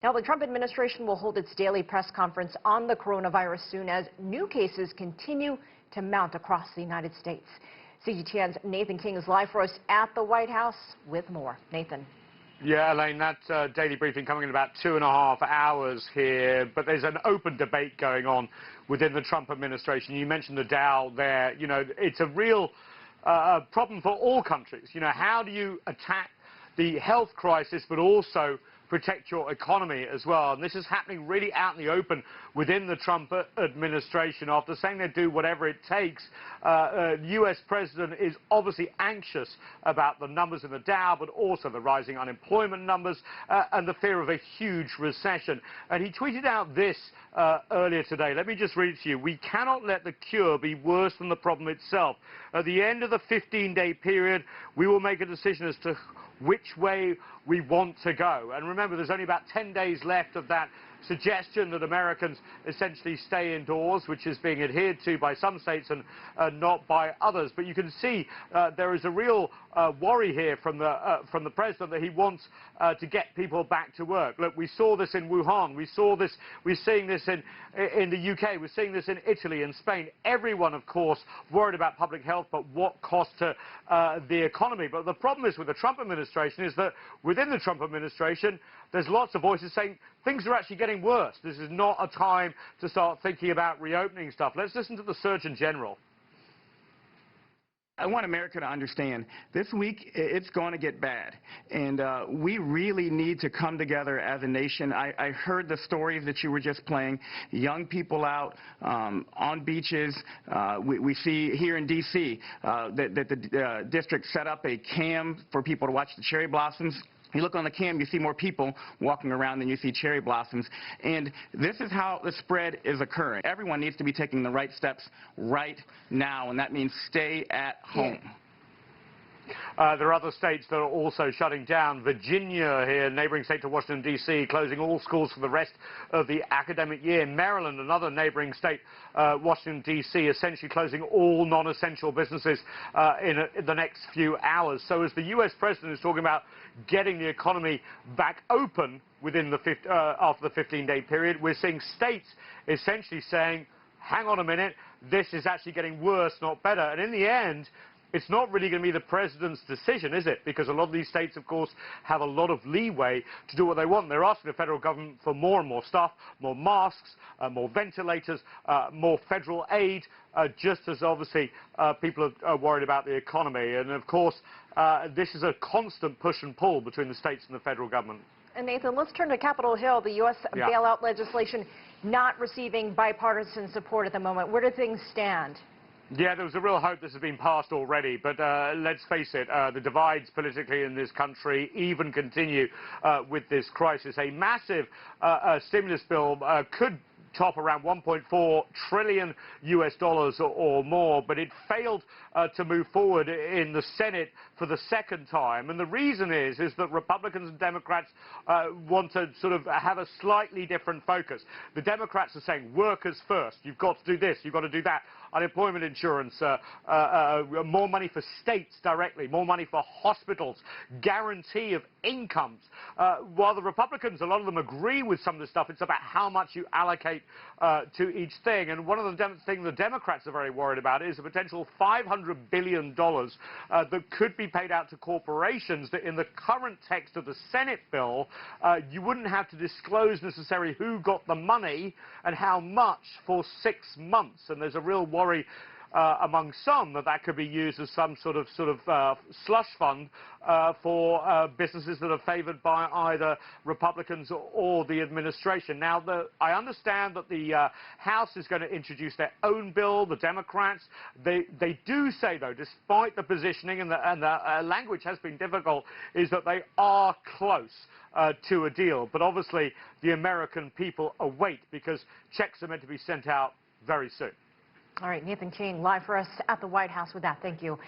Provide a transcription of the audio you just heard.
Now, the Trump administration will hold its daily press conference on the coronavirus soon as new cases continue to mount across the United States. CGTN's Nathan King is live for us at the White House with more. Nathan. Yeah, Elaine, that daily briefing coming in about 2.5 hours here, but there's an open debate going on within the Trump administration. You mentioned the Dow there. You know, it's a real problem for all countries. You know, how do you attack the health crisis but also protect your economy as well? And this is happening really out in the open within the Trump administration. After saying they'd do whatever it takes, the U.S. president is obviously anxious about the numbers in the Dow, but also the rising unemployment numbers and the fear of a huge recession. And he tweeted out this earlier today. Let me just read it to you. "We cannot let the cure be worse than the problem itself. At the end of the 15-day period, we will make a decision as to which way we want to go." And remember, there's only about 10 days left of that suggestion that Americans essentially stay indoors, which is being adhered to by some states and not by others. But you can see there is a real worry here from the president that he wants to get people back to work. Look, we saw this in Wuhan. We're seeing this in the UK. We're seeing this in Italy and Spain. Everyone, of course, worried about public health, but what cost to the economy. But the problem is with the Trump administration is that within the Trump administration, there's lots of voices saying things are actually getting worse. This is not a time to start thinking about reopening stuff. Let's listen to the Surgeon General. I want America to understand this week it's going to get bad, and we really need to come together as a nation. I heard the stories that you were just playing, young people out on beaches. We see here in D.C. that the district set up a cam for people to watch the cherry blossoms. You look on the cam, you see more people walking around than you see cherry blossoms. And this is how the spread is occurring. Everyone needs to be taking the right steps right now, and that means stay at home. There are other states that are also shutting down. Virginia here, neighboring state to Washington, D.C., closing all schools for the rest of the academic year. Maryland, another neighboring state, Washington, D.C., essentially closing all non-essential businesses in the next few hours. So as the U.S. president is talking about getting the economy back open within the after the 15-day period, we're seeing states essentially saying, hang on a minute, this is actually getting worse, not better. And in the end, it's not really going to be the president's decision, is it? Because a lot of these states, of course, have a lot of leeway to do what they want. They're asking the federal government for more and more stuff, more masks, more ventilators, more federal aid, just as obviously people are worried about the economy. And, of course, this is a constant push and pull between the states and the federal government. And Nathan, let's turn to Capitol Hill. The U.S. bailout legislation not receiving bipartisan support at the moment. Where do things stand? Yeah, there was a real hope this has been passed already, but let's face it, the divides politically in this country even continue with this crisis. A massive stimulus bill could top around $1.4 trillion or more, but it failed to move forward in the Senate for the second time. And the reason is that Republicans and Democrats want to sort of have a slightly different focus. The Democrats are saying workers first. You've got to do this. You've got to do that. Unemployment insurance, more money for states directly, more money for hospitals, guarantee of incomes. While the Republicans, a lot of them agree with some of this stuff, it's about how much you allocate to each thing. And one of the things the Democrats are very worried about is a potential $500 billion that could be paid out to corporations that in the current text of the Senate bill, you wouldn't have to disclose necessarily who got the money and how much for 6 months. And there's a real worry among some that could be used as some sort of slush fund for businesses that are favored by either Republicans or the administration. Now, I understand that the House is going to introduce their own bill, the Democrats. They do say, though, despite the positioning and the language has been difficult, is that they are close to a deal. But obviously, the American people await because checks are meant to be sent out very soon. All right, Nathan King live for us at the White House with that. Thank you.